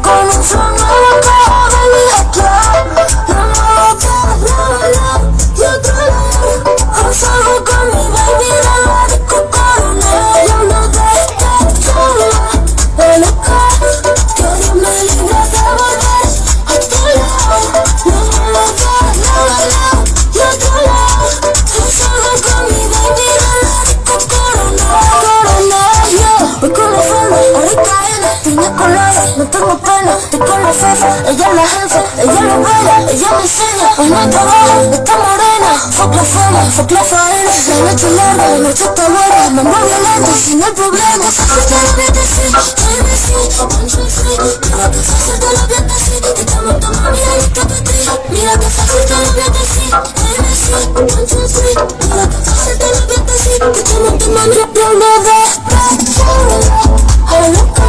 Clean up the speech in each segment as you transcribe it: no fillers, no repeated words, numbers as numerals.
con un flow nuevo acá, baby, de club. La muevo toda, la, y otro lado. Hoy salgo con mi baby de la disco Corona. Y hablo de esta sola, de loca. Que Dios me libre de volver a tu lado. La muevo toda, la, y otro lado. Hoy salgo con mi baby de la disco Corona. Corona, yo voy con la falda, ahorita piña colada, no tengo pena, estoy con la fefa, ella es la jefa, ella lo baila, ella me enseña, hoy no trabaja, está morena, fuck la fama, fuck la faena, la noche larga, la noche está buena, mamá violenta, sin el problema, fácil te lo voy a decir, Tennessee, control free, mira que fácil te lo voy a decir, que estamos tomando mira lista petri, mira que fácil te lo voy a decir, Tennessee, control free, mira que fácil te lo voy a decir, que estamos tomando y hablo de esta sola, a loca.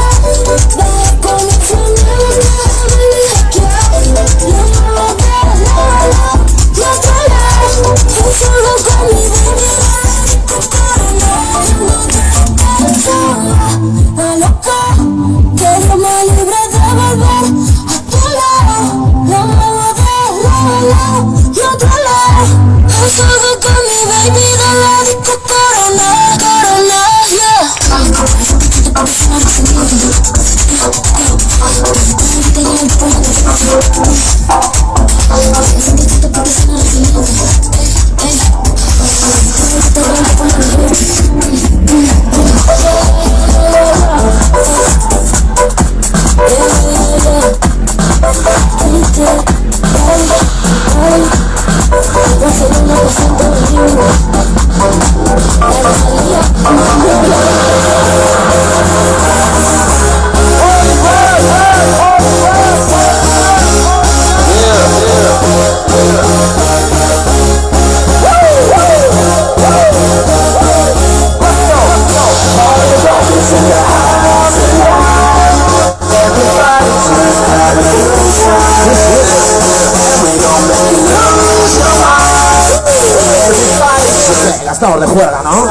Gastador de juerga, ¿no?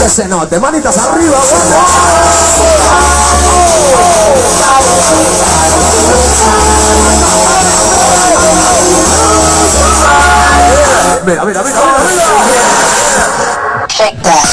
Que se note, manitas arriba, mira, mira, mira, mira. Shake that.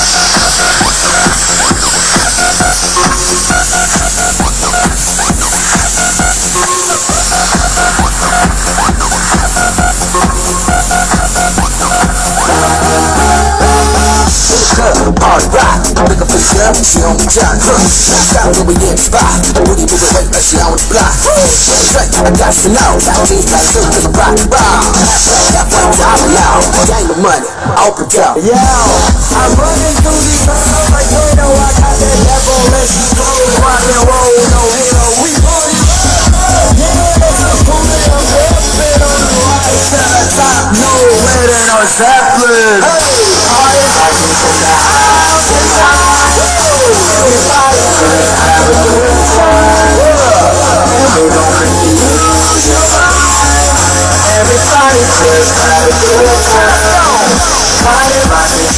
Hard rock, look up for girl, she on the job. Stop when we in the spot. Booty moving weight like she on the block. Straight, I got to know. Jeans tight suit, cause I'm rock and roll. Got one time now, gang of money, open up. Yo, I'm running through these halls like Kato. I got that devilish flow, rock and roll, no halo. We party, yeah. Pulling up, whipping on the right to the top. No waiting on Zeppelin. Everybody just have a good time. Party, rock, and